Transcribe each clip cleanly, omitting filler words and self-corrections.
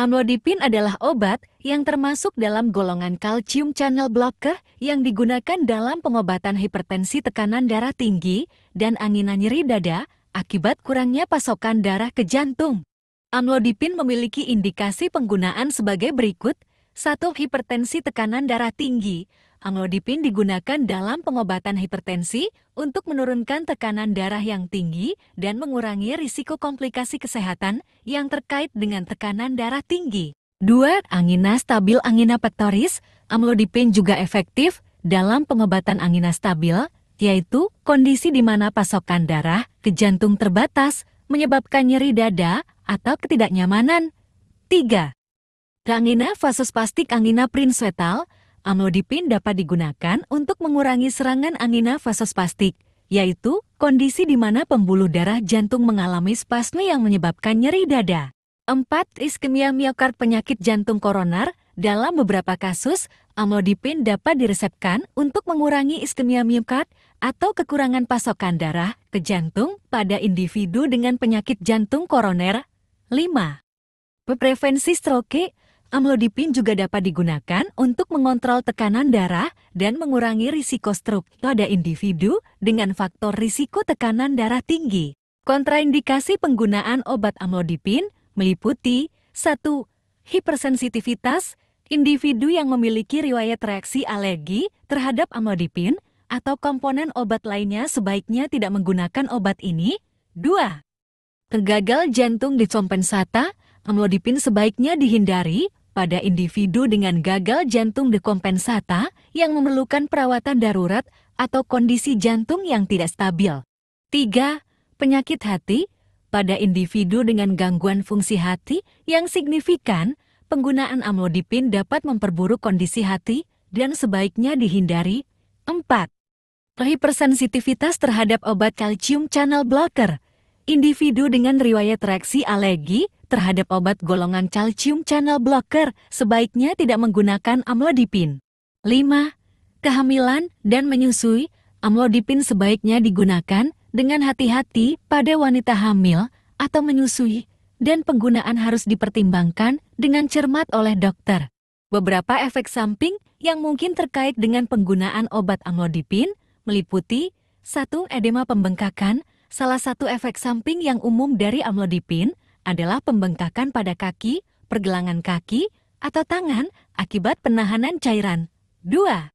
Amlodipin adalah obat yang termasuk dalam golongan kalsium channel blocker yang digunakan dalam pengobatan hipertensi tekanan darah tinggi dan angina nyeri dada akibat kurangnya pasokan darah ke jantung. Amlodipin memiliki indikasi penggunaan sebagai berikut. 1. Hipertensi tekanan darah tinggi. Amlodipin digunakan dalam pengobatan hipertensi untuk menurunkan tekanan darah yang tinggi dan mengurangi risiko komplikasi kesehatan yang terkait dengan tekanan darah tinggi. 2. Angina stabil angina pectoris. Amlodipin juga efektif dalam pengobatan angina stabil, yaitu kondisi di mana pasokan darah ke jantung terbatas, menyebabkan nyeri dada atau ketidaknyamanan. 3. Angina vasospastik angina princetal. Amlodipin dapat digunakan untuk mengurangi serangan angina vasospastik, yaitu kondisi di mana pembuluh darah jantung mengalami spasme yang menyebabkan nyeri dada. 4. Iskemia miokard penyakit jantung koroner. Dalam beberapa kasus, amlodipin dapat diresepkan untuk mengurangi iskemia miokard atau kekurangan pasokan darah ke jantung pada individu dengan penyakit jantung koroner. 5. Prevensi stroke. Amlodipin juga dapat digunakan untuk mengontrol tekanan darah dan mengurangi risiko stroke pada individu dengan faktor risiko tekanan darah tinggi. Kontraindikasi penggunaan obat amlodipin meliputi 1. Hipersensitivitas. Individu yang memiliki riwayat reaksi alergi terhadap amlodipin atau komponen obat lainnya sebaiknya tidak menggunakan obat ini. 2. Gagal jantung dekompensata. Amlodipin sebaiknya dihindari pada individu dengan gagal jantung dekompensata yang memerlukan perawatan darurat atau kondisi jantung yang tidak stabil. 3. Penyakit hati. Pada individu dengan gangguan fungsi hati yang signifikan, penggunaan amlodipin dapat memperburuk kondisi hati dan sebaiknya dihindari. 4. Hipersensitivitas terhadap obat kalsium channel blocker. Individu dengan riwayat reaksi alergi terhadap obat golongan kalsium channel blocker sebaiknya tidak menggunakan amlodipin. 5. Kehamilan dan menyusui. Amlodipin sebaiknya digunakan dengan hati-hati pada wanita hamil atau menyusui, dan penggunaan harus dipertimbangkan dengan cermat oleh dokter. Beberapa efek samping yang mungkin terkait dengan penggunaan obat amlodipin meliputi 1. Edema pembengkakan. Salah satu efek samping yang umum dari amlodipin adalah pembengkakan pada kaki, pergelangan kaki, atau tangan akibat penahanan cairan. 2.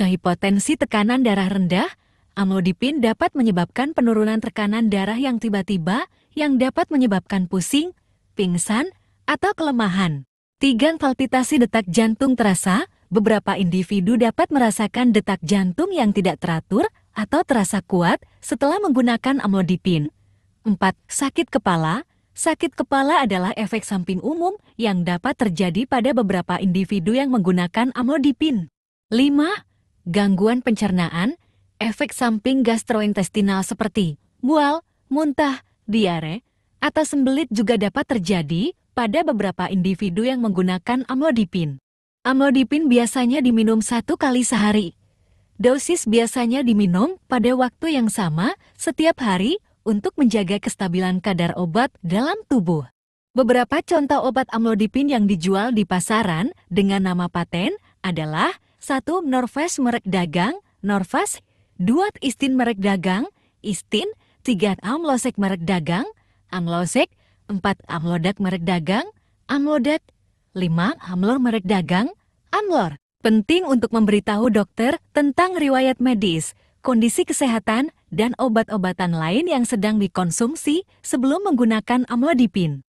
Hipotensi tekanan darah rendah. Amlodipin dapat menyebabkan penurunan tekanan darah yang tiba-tiba yang dapat menyebabkan pusing, pingsan, atau kelemahan. 3. Palpitasi detak jantung terasa. Beberapa individu dapat merasakan detak jantung yang tidak teratur atau terasa kuat setelah menggunakan amlodipin. 4. Sakit kepala. Sakit kepala adalah efek samping umum yang dapat terjadi pada beberapa individu yang menggunakan amlodipin. 5. Gangguan pencernaan. Efek samping gastrointestinal seperti mual, muntah, diare, atau sembelit juga dapat terjadi pada beberapa individu yang menggunakan amlodipin. Amlodipin biasanya diminum 1 kali sehari. Dosis biasanya diminum pada waktu yang sama setiap hari untuk menjaga kestabilan kadar obat dalam tubuh. Beberapa contoh obat amlodipin yang dijual di pasaran dengan nama paten adalah 1. Norvasc merek dagang, Norvasc. 2. Istin merek dagang, Istin. 3. Amlosec merek dagang, Amlosec. 4. Amlodak merek dagang, Amlodak. 5. Amlor merek dagang, Amlor. Penting untuk memberitahu dokter tentang riwayat medis, kondisi kesehatan, dan obat-obatan lain yang sedang dikonsumsi sebelum menggunakan amlodipin.